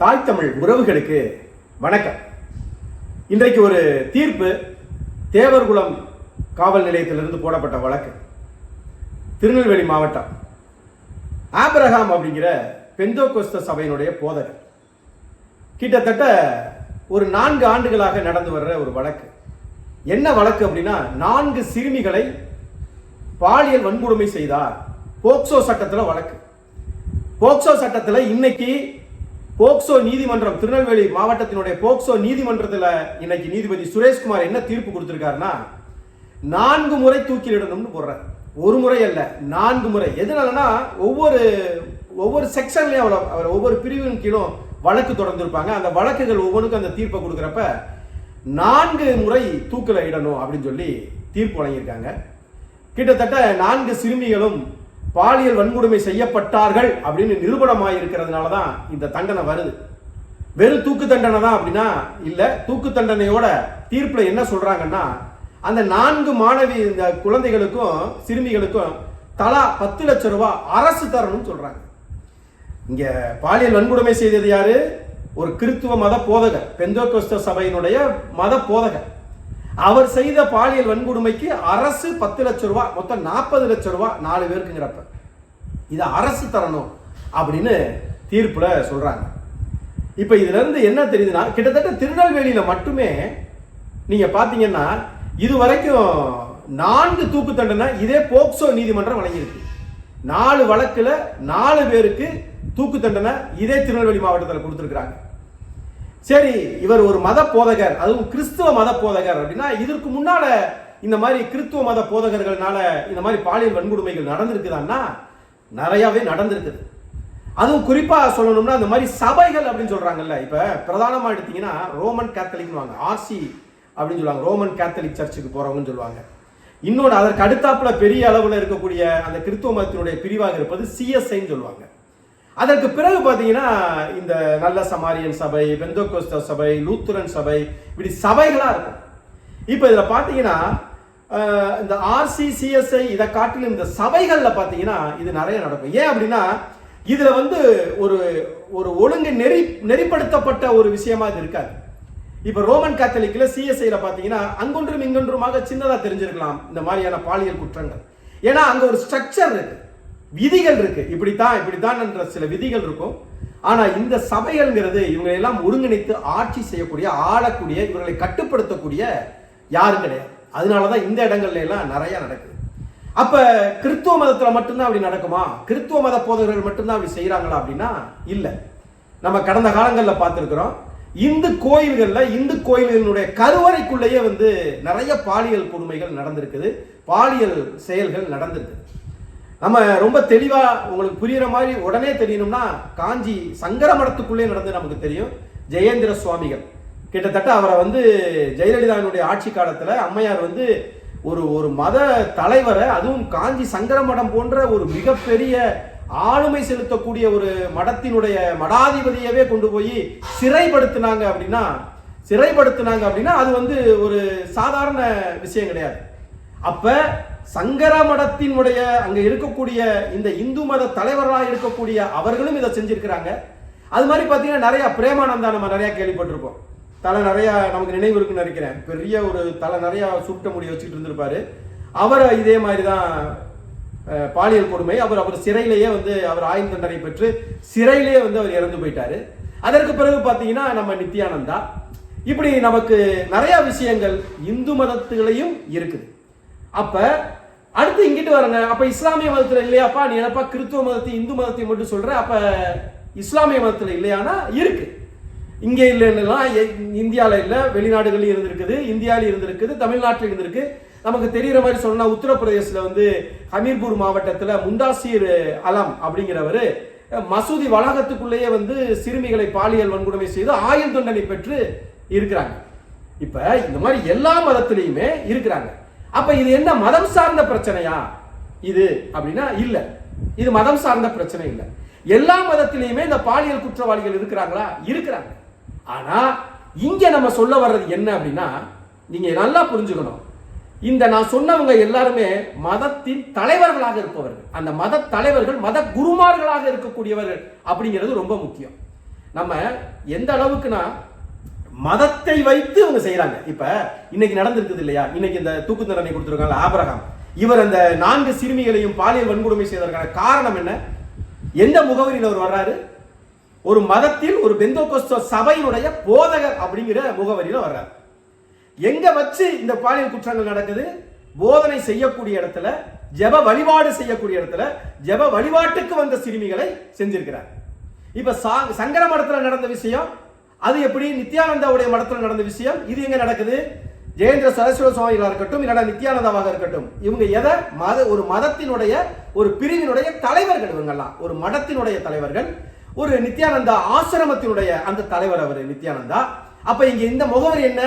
தாய் தமிழ் உறவுகளுக்கு வணக்கம். இன்றைக்கு ஒரு தீர்ப்பு தேவர்குளம் காவல் நிலையத்திலிருந்து போடப்பட்ட வழக்கு. திருநெல்வேலி மாவட்டம் ஆபிரகாம் அப்படிங்கிற பெந்தோகோஸ்த சபையினுடைய போதகர் கிட்டத்தட்ட ஒரு 4 ஆண்டுகளாக நடந்து வர்ற ஒரு வழக்கு. என்ன வழக்கு அப்படின்னா, 4 சிறுமிகளை பாலியல் வன்கொடுமை செய்தார். போக்சோ சட்டத்தில் வழக்கு. போக்சோ சட்டத்தில் இன்னைக்கு போக்சோ நீதிமன்றம், திருநெல்வேலி மாவட்டத்தினுடைய போக்சோ நீதிமன்றத்தில் இன்னைக்கு நீதிபதி சுரேஷ்குமார் என்ன தீர்ப்பு கொடுத்திருக்காருன்னா, 4 முறை தூக்கிலிடணும்னு போடுறார். ஒரு முறை அல்ல, 4 முறை. எதனாலனா ஒவ்வொரு செக்ஷன்லயும் அவர் ஒவ்வொரு பிரிவின் கீழும் வழக்கு தொடர்ந்திருப்பாங்க. அந்த வழக்குகள் ஒவ்வொன்றுக்கும் அந்த தீர்ப்பை கொடுக்குறப்ப 4 முறை தூக்கில இடணும் அப்படின்னு சொல்லி தீர்ப்பு வழங்கியிருக்காங்க. கிட்டத்தட்ட 4 சிறுமிகளும் பாலியல் வன்கொடுமை செய்யப்பட்டார்கள் அப்படின்னு நிரூபணமாக இருக்கிறதுனால தான் இந்த தண்டனை வருது. வெறும் தூக்கு தண்டனை தான் அப்படின்னா இல்ல. தூக்கு தண்டனையோட தீர்ப்புல என்ன சொல்றாங்கன்னா, அந்த 4 மாணவி இந்த குழந்தைகளுக்கும் சிறுமிகளுக்கும் தலா 10 லட்சம் ரூபாய் அரசு தரணும்னு சொல்றாங்க. இங்க பாலியல் வன்கொடுமை செய்தது யாரு? ஒரு கிறித்துவ மத போதகர், பெந்தோகோஸ்த சபையினுடைய மத போதகர். அவர் செய்த பாலியல் வன்கொடுமைக்கு அரசு 10 லட்சம் ரூபாய், மொத்தம் 40 லட்சம் ரூபாய் 4 பேருக்குங்கிறப்ப இதை அரசு தரணும் அப்படின்னு தீர்ப்புல சொல்றாங்க. இப்ப இதுல இருந்து என்ன தெரியுதுன்னா, கிட்டத்தட்ட திருநெல்வேலியில மட்டுமே நீங்க பாத்தீங்கன்னா இது வரைக்கும் 4 தூக்கு தண்டனை இதே போக்சோ நீதிமன்றம் வழங்கியிருக்கு. 4 வழக்குல 4 பேருக்கு தூக்கு தண்டனை இதே திருநெல்வேலி மாவட்டத்தில் கொடுத்திருக்கிறாங்க. சரி, இவர் ஒரு மத போதகர், அதுவும் கிறிஸ்துவ மத போதகர் அப்படின்னா, இதற்கு முன்னால இந்த மாதிரி கிறிஸ்துவ மத போதகர்கள்னால இந்த மாதிரி பாலியல் வன்கொடுமைகள் நடந்திருக்குதான்னா நிறையவே நடந்திருக்குது. அதுவும் குறிப்பா சொல்லணும்னா, இந்த மாதிரி சபைகள் அப்படின்னு சொல்றாங்கல்ல, இப்ப பிரதானமா எடுத்தீங்கன்னா ரோமன் கேத்தலிக் ஆர்சி அப்படின்னு சொல்லுவாங்க, ரோமன் கேத்தலிக் சர்ச்சுக்கு போறவங்கன்னு சொல்லுவாங்க. இன்னொன்று அதற்கு அடுத்தாப்புல பெரிய அளவில் இருக்கக்கூடிய அந்த கிறிஸ்துவ மதத்தினுடைய பிரிவாக இருப்பது சிஎஸ்ஐன்னு சொல்லுவாங்க. அதற்கு பிறகு பார்த்தீங்கன்னா இந்த நல்ல சமாரியன் சபை, பெந்தோகோஸ்த சபை, லூத்துரன் சபை, இப்படி சபைகளாக இருக்கும். இப்போ இதில் பார்த்தீங்கன்னா இந்த ஆர்சி சிஎஸ்ஐ இதை காட்டிலும் இந்த சபைகளில் பார்த்தீங்கன்னா இது நிறைய நடக்கும். ஏன் அப்படின்னா, இதில் ஒரு ஒரு ஒழுங்கு நெறிப்படுத்தப்பட்ட ஒரு விஷயமா இது இருக்காது. இப்போ ரோமன் கேத்தலிக்ல சிஎஸ்ஐல பார்த்தீங்கன்னா அங்கொன்றும் இங்கொன்றுமாக சின்னதாக தெரிஞ்சிருக்கலாம் இந்த மாதிரியான பாலியல் குற்றங்கள். ஏன்னா அங்கே ஒரு ஸ்ட்ரக்சர் இருக்கு, விதிகள் இருக்கு, இப்படித்தான் என்ற சில விதிகள் இருக்கும். ஆனா இந்த சபைகள்ங்கிறது இவங்க எல்லாம் ஒருங்கிணைத்து ஆட்சி செய்யக்கூடிய, ஆளக்கூடிய, இவர்களை கட்டுப்படுத்தக்கூடிய யாரும் கிடையாது. அதனாலதான் இந்த இடங்கள்ல எல்லாம் நிறைய நடக்குது. அப்ப கிறிஸ்துவ மதத்துல மட்டும்தான் அப்படி நடக்குமா? கிறிஸ்துவ மத போதகர்கள் மட்டும்தான் அப்படி செய்யறாங்களா அப்படின்னா இல்ல. நம்ம கடந்த காலங்களில் பார்த்திருக்கிறோம், இந்து கோயில்களுடைய கருவறைக்குள்ளேயே நிறைய பாலியல் கொடுமைகள் நடந்திருக்குது, பாலியல் செயல்கள் நடந்திருக்கு. நம்ம ரொம்ப தெளிவா உங்களுக்கு புரியுற மாதிரி உடனே தெரியணும்னா, காஞ்சி சங்கர மடத்துக்குள்ளே நடந்து நமக்கு தெரியும். ஜெயேந்திர சுவாமிகள் கிட்டத்தட்ட அவரை ஜெயலலிதாவினுடைய ஆட்சி காலத்துல அம்மையார் ஒரு மத தலைவரை, அதுவும் காஞ்சி சங்கர மடம் போன்ற ஒரு மிகப்பெரிய ஆளுமை செலுத்தக்கூடிய ஒரு மடத்தினுடைய மடாதிபதியவே கொண்டு போய் சிறைப்படுத்தினாங்க அப்படின்னா அது ஒரு சாதாரண விஷயம் கிடையாது. அப்ப சங்கர மடத்தினுடைய அங்க இருக்கக்கூடிய இந்த இந்து மத தலைவர்களாக இருக்கக்கூடிய அவர்களும் இதை செஞ்சிருக்கிறாங்க. அது மாதிரி பாத்தீங்கன்னா நிறைய பிரேமானந்தா நம்ம நிறைய கேள்விப்பட்டிருப்போம். தலை நிறைய நமக்கு நினைவு இருக்குன்னு நினைக்கிறேன். பெரிய ஒரு தலை நிறைய சுட்ட முடி வச்சுட்டு இருந்திருப்பாரு. அவரை இதே மாதிரிதான் பாலியல் கொடுமை. அவர் சிறையிலேயே அவர் ஆயுள் தண்டனை பெற்று சிறையிலேயே அவர் இறந்து போயிட்டாரு. அதற்கு பிறகு பாத்தீங்கன்னா நம்ம நித்யானந்தா, இப்படி நமக்கு நிறைய விஷயங்கள் இந்து மதத்துகளையும் இருக்குது. அப்ப அடுத்து இங்கிட்டு வரங்க, அப்ப இஸ்லாமிய மதத்துல இல்லையாப்பா, நீ என்னப்பா கிறிஸ்துவ மதத்தையும் இந்து மதத்தையும் மட்டும் சொல்ற, அப்ப இஸ்லாமிய மதத்துல இல்லையானா இருக்கு. இங்கே இல்லைன்னா இந்தியால இல்ல, வெளிநாடுகளில் இருந்திருக்குது, இந்தியாவில் இருந்திருக்குது, தமிழ்நாட்டில் இருந்திருக்கு. நமக்கு தெரிகிற மாதிரி சொன்னா உத்தரப்பிரதேசல ஹமீர்பூர் மாவட்டத்துல முந்தாசீர் அலம் அப்படிங்கிறவர் மசூதி வளாகத்துக்குள்ளேயே சிறுமிகளை பாலியல் வன்கொடுமை செய்து ஆயுள் தண்டனை பெற்று இருக்கிறாங்க. இப்ப இந்த மாதிரி எல்லா மதத்திலையுமே இருக்கிறாங்க. அப்ப இது என்ன மதம் சார்ந்த பிரச்சனையா இது அப்படின்னா இல்ல, இது மதம் சார்ந்த பிரச்சனை இல்ல. எல்லா மதத்திலையுமே இந்த பாலியல் குற்றவாளிகள் இருக்கிறாங்களா? இருக்கிறாங்க. ஆனா இங்க நம்ம சொல்ல வர்றது என்ன அப்படின்னா, நீங்க நல்லா புரிஞ்சுக்கணும், இந்த நான் சொன்னவங்க எல்லாருமே மதத்தின் தலைவர்களாக இருப்பவர்கள். அந்த மத தலைவர்கள் மத குருமார்களாக இருக்கக்கூடியவர்கள் அப்படிங்கிறது ரொம்ப முக்கியம். நம்ம எந்த அளவுக்குன்னா மதத்தை வைத்து அவங்க செய்யறாங்க. இப்ப இன்னைக்கு நடந்திருக்குது இல்லையா, இன்னைக்கு இந்த தூக்கு தண்டனை கொடுத்திருக்காங்க ஆபிரகாம், இவர் அந்த 4 சிறுமிகளையும் பாலியல் வன்கொடுமை செய்வதற்கான காரணம் என்ன? எந்த முகவரியில் அவர் வர்றாரு? ஒரு மதத்தில் ஒரு பெந்தோகோஸ்தே சபையினுடைய போதகர் அப்படிங்கிற முகவரியில் வர்றாரு. எங்க வச்சு இந்த பாலியல் குற்றங்கள் நடக்குது? போதனை செய்யக்கூடிய இடத்துல, ஜெப வழிபாடு செய்யக்கூடிய இடத்துல, ஜெப வழிபாட்டுக்கு வந்த சிறுமிகளை செஞ்சிருக்கிறார். இப்ப சங்கர மடத்துல நடந்த விஷயம் அது எப்படி? நித்யானந்தாவுடைய மடத்துல நடந்த விஷயம் இது எங்க நடக்குது? ஜெயேந்திர சரஸ்வதி சுவாமிகளா இருக்கட்டும், இல்லைன்னா நித்யானந்தாவாக இருக்கட்டும், இவங்க எதை ஒரு மதத்தினுடைய ஒரு பிரிவினுடைய தலைவர்கள். இவங்கெல்லாம் ஒரு மடத்தினுடைய தலைவர்கள், ஒரு நித்யானந்தா ஆசிரமத்தினுடைய அந்த தலைவர் அவர் நித்யானந்தா. அப்ப இங்க இந்த முகவர் என்ன?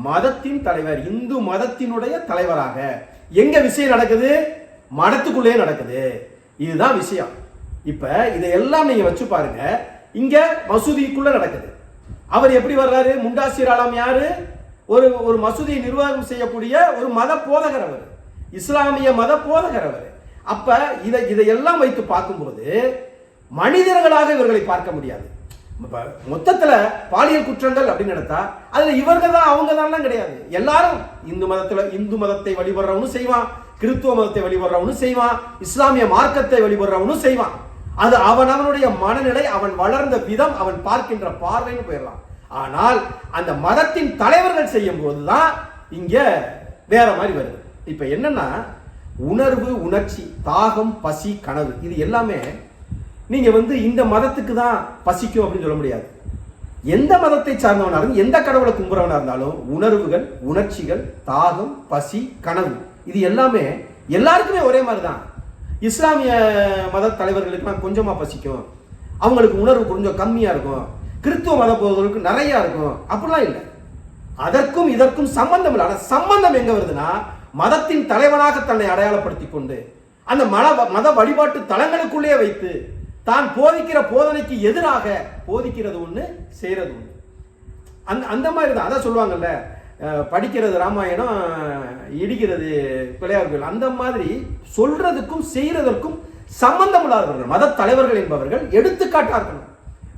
மதத்தின் தலைவர், இந்து மதத்தினுடைய தலைவராக. எங்க விஷயம் நடக்குது? மடத்துக்குள்ளே நடக்குது. இதுதான் விஷயம். இப்ப இதையெல்லாம் நீங்க வச்சு பாருங்க. இங்க மசூதிக்குள்ள நடக்குது. அவர் எப்படி வர்றாரு? முண்டாசிர் ஆலம் யாரு? ஒரு மசூதியை நிர்வாகம் செய்யக்கூடிய ஒரு மத போதகர் அவர், இஸ்லாமிய மத போதகர் அவர். அப்ப இதையெல்லாம் வைத்து பார்க்கும்போது மனிதர்களாக இவர்களை பார்க்க முடியாது. மொத்தத்துல பாலியல் குற்றங்கள் அப்படின்னு எடுத்தா அதுல இவர்கள் தான் அவங்க தான் கிடையாது. எல்லாரும் இந்து மதத்தை வழிபடுறவனும் செய்வான், கிறிஸ்துவ மதத்தை வழிபடுறவனும் செய்வான், இஸ்லாமிய மார்க்கத்தை வழிபடுறவனும் செய்வான். அது அவனுடைய மனநிலை, அவன் வளர்ந்த விதம், அவன் பார்க்கின்ற பார்வைன்னு போயிடலாம். ஆனால் அந்த மதத்தின் தலைவர்கள் செய்யும் போதுதான் இங்க வேற மாதிரி வருது. இப்ப என்னன்னா உணர்வு, உணர்ச்சி, தாகம், பசி, கனவு, இது எல்லாமே நீங்க இந்த மதத்துக்கு தான் பசிக்கும் அப்படின்னு சொல்ல முடியாது. எந்த மதத்தை சார்ந்தவனா இருந்தாலும், எந்த கடவுளை கும்புறவனா இருந்தாலும், உணர்வுகள், உணர்ச்சிகள், தாகம், பசி, கனவு, இது எல்லாமே எல்லாருக்குமே ஒரே மாதிரி தான். இஸ்லாமிய மத தலைவர்களுக்கு கொஞ்சமா பசிக்கும், அவங்களுக்கு உணர்வு கொஞ்சம் கம்மியா இருக்கும். கிறிஸ்துவ மத போதவர்களுக்கு நிறைய இருக்கும். அப்படிலாம் இல்லை. அதற்கும் இதற்கும் சம்பந்தம் இல்லை. ஆனால் சம்பந்தம் எங்க வருதுன்னா, மதத்தின் தலைவனாக தன்னை அடையாளப்படுத்தி கொண்டு அந்த மத வழிபாட்டு தலங்களுக்குள்ளே வைத்து தான் போதிக்கிற போதனைக்கு எதிராக போதிக்கிறது ஒண்ணு, செய்யறது ஒண்ணு. அந்த மாதிரி தான். அதான் சொல்லுவாங்கல்ல, படிக்கிறது ராமாயணம், இடிக்கிறது பிள்ளையார் கோயில். அந்த மாதிரி சொல்றதுக்கும் செய்யறதற்கும் சம்பந்தம் இல்லாதவர்கள் மத தலைவர்கள் என்பவர்கள் எடுத்துக்காட்டா இருக்கணும்.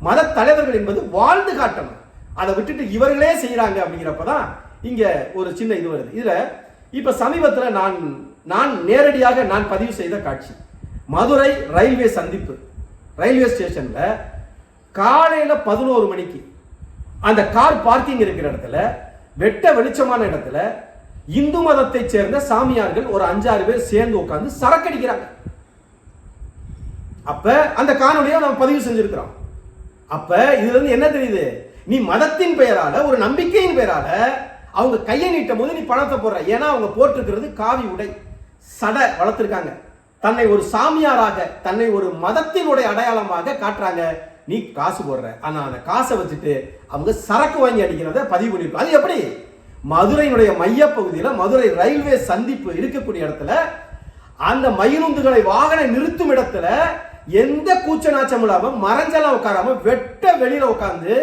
மத தலைவர்கள் என்பது வாழ்ந்து காட்டணும். அதை விட்டுட்டு இவர்களே செய்யறாங்க அப்படிங்கிறப்பதான் இங்க ஒரு சின்ன இது வருது. இதுல இப்ப சமீபத்தில் நான் நேரடியாக நான் பதிவு செய்த காட்சி, மதுரை ரயில்வே சந்திப்பு, ரயில்வே ஸ்டேஷன்ல காலையில 11 மணிக்கு அந்த கார் பார்க்கிங் இருக்கிற இடத்துல, வெட்ட வெளிச்சமான இடத்துல, இந்து மதத்தை சேர்ந்த சாமியார்கள் ஒரு 5-6 பேர் சேர்ந்து உட்கார்ந்து சரக்கடிக்கிறாங்க. அப்ப அந்த காணொலியை நம்ம பதிவு செஞ்சிருக்கிறோம். அப்ப இதுல இருந்து என்ன தெரியுது? நீ மதத்தின் பெயரால, ஒரு நம்பிக்கையின் பெயரால அவங்க கையை நீட்டும் போது நீ பணத்தை போடுற. ஏன்னா அவங்க போட்டிருக்கிறது காவி உடை, சடை வளர்த்திருக்காங்க, தன்னை ஒரு சாமியாராக, தன்னை ஒரு மதத்தினுடைய அடையாளமாக காட்டுறாங்க. நீ காசு போடுற. ஆனா அந்த காசை வச்சுட்டு அவங்க சரக்கு வாங்கி அடிக்கிறத பதிவு பண்ணிருக்கோம். அது எப்படி? மதுரையினுடைய மையப்பகுதியில் மதுரை ரயில்வே சந்திப்பு இருக்கக்கூடிய இடத்துல, அந்த மயிலுந்துகளை வாகன நிறுத்தும் இடத்துல எந்த கூச்ச நாச்சம் இல்லாம, மறைஞ்செல்லாம் உட்காராம, வெட்ட வெளியில உட்கார்ந்து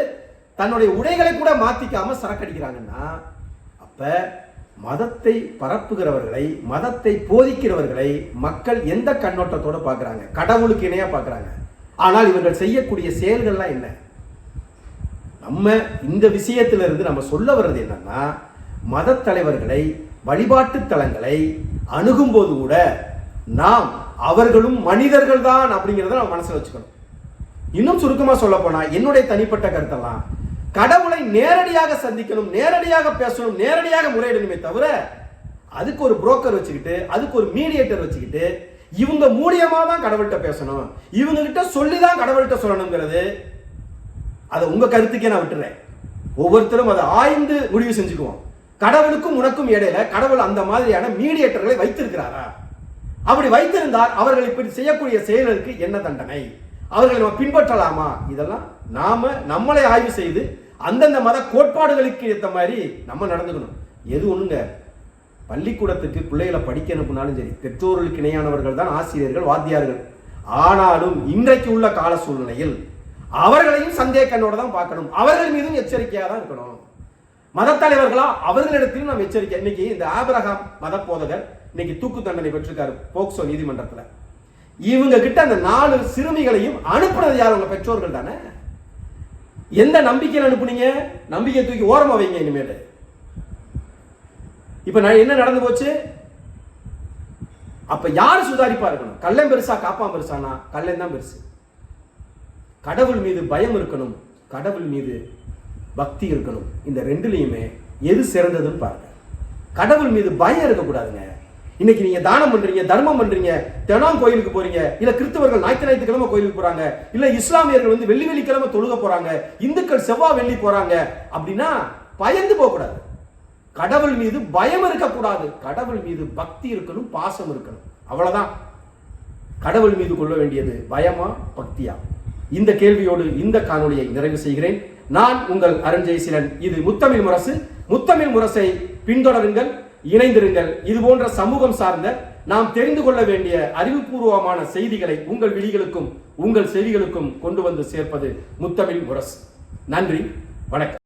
தன்னுடைய உடைகளை கூட மாத்திக்காம சரக்கடிக்கிறாங்கன்னா, அப்ப மதத்தை பரப்புகிறவர்களை, மதத்தை போதிக்கிறவர்களை மக்கள் எந்த கண்ணோட்டத்தோட பார்க்கிறாங்க? கடவுளுக்கு இணையா பார்க்கிறாங்க. ஆனால் இவர்கள் செய்யக்கூடிய செயல்கள்லாம் என்ன? நம்ம இந்த விஷயத்திலிருந்து நம்ம சொல்ல வர்றது என்னன்னா, மத தலைவர்களை, வழிபாட்டு தலங்களை அணுகும் போது கூட நாம் அவர்களும் மனிதர்கள் தான் அப்படிங்கிறத நம்ம மனசுல வச்சுக்கணும். இன்னும் சுருக்கமா சொல்ல போனா, என்னுடைய தனிப்பட்ட கருத்தெல்லாம், கடவுளை நேரடியாக சந்திக்கணும், நேரடியாக பேசணும், நேரடியாக முறையிடணுமே தவிர அதுக்கு ஒரு புரோக்கர் வச்சுக்கிட்டு, அதுக்கு ஒரு மீடியேட்டர் வச்சுக்கிட்டு, இவங்க மூலியமா தான் கடவுள்கிட்ட பேசணும், இவங்க கிட்ட சொல்லிதான் கடவுள்கிட்ட சொல்லணுங்கிறது, அதை உங்க கருத்துக்கே நான் விட்டுறேன். ஒவ்வொருத்தரும் அதை ஆய்ந்து முடிவு செஞ்சுக்குவோம். கடவுளுக்கும் உனக்கும் இடையில கடவுள் அந்த மாதிரியான மீடியேட்டர்களை வைத்திருக்கிறாரா? அப்படி வைத்திருந்தால் அவர்கள் இப்படி செய்யக்கூடிய செயல்களுக்கு என்ன தண்டனை? அவர்களை நம்ம பின்பற்றலாமா? இதெல்லாம் நம்மளை ஆய்வு செய்து அந்தந்த மத கோட்பாடுகளுக்கு ஏற்ற மாதிரி நம்ம நடந்துக்கணும். எது ஒண்ணுங்க, பள்ளிக்கூடத்துக்கு பிள்ளைகளை படிக்க அனுப்புனாலும் சரி, பெற்றோர்களுக்கு இணையானவர்கள் தான் ஆசிரியர்கள், வாத்தியார்கள். ஆனாலும் இன்றைக்கு உள்ள கால சூழ்நிலையில் அவர்களையும் சந்தேக கண்ணோட தான் பார்க்கணும். அவர்கள் மீதும் எச்சரிக்கையாக தான் இருக்கணும். மத தலைவர்களா அவர்களிடத்திலும் நாம் எச்சரிக்கை. இன்னைக்கு இந்த ஆபிரகாம் மத போதகர் இன்னைக்கு தூக்கு தண்டனை பெற்றிருக்காரு போக்சோ நீதிமன்றத்தில். இவங்க கிட்ட அந்த 4 சிறுமிகளையும் அனுப்புனது யார்? உங்க பெற்றோர்கள் தானே. எந்த நம்பிக்கையில் அனுப்புனீங்க? நம்பிக்கை தூக்கி ஓரமா வைங்க இனிமேல். இப்ப நான் என்ன நடந்து போச்சு? அப்ப யாரு சுதாரிப்பா இருக்கணும்? கள்ளன் பெருசா காப்பான் பெருசானா? கள்ளன் தான் பெருசு. கடவுள் மீது பயம் இருக்கணும், கடவுள் மீது பக்தி இருக்கணும். இந்த ரெண்டுலையுமே எது சிறந்ததுன்னு பாருங்க. கடவுள் மீது பயம் இருக்கக்கூடாதுங்க. இன்னைக்கு நீங்க தானம் பண்றீங்க, தர்மம் பண்றீங்க, தினம் கோயிலுக்கு போறீங்க, இல்ல கிறிஸ்தவர்கள் ஞாயிற்றுக்கிழமை கோயிலுக்கு போறாங்க, இல்ல இஸ்லாமியர்கள் வந்து வெள்ளிக்கிழமை தொழுக போறாங்க, இந்துக்கள் செவ்வாய் வெள்ளி போறாங்க அப்படின்னா பயந்து போக கூடாது. கடவுள் மீது பயம் இருக்கக்கூடாது, கடவுள் மீது பக்தி இருக்கணும், பாசம் இருக்கணும். அவ்வளவுதான். கடவுள் மீது கொள்ள வேண்டியது பயமா பக்தியா? இந்த கேள்வியோடு இந்த காணொலியை நிறைவு செய்கிறேன். நான் உங்கள் அருண் ஜெயசீலன். இது முத்தமிழ் முரசு. முத்தமிழ் முரசை பின்தொடருங்கள், இணைந்திருங்கள். இது போன்ற சமூகம் சார்ந்த நாம் தெரிந்து கொள்ள வேண்டிய அறிவுபூர்வமான செய்திகளை உங்கள் விழிகளுக்கும் உங்கள் செவிகளுக்கும் கொண்டு வந்து சேர்ப்பது முத்தமிழ் முரசு. நன்றி, வணக்கம்.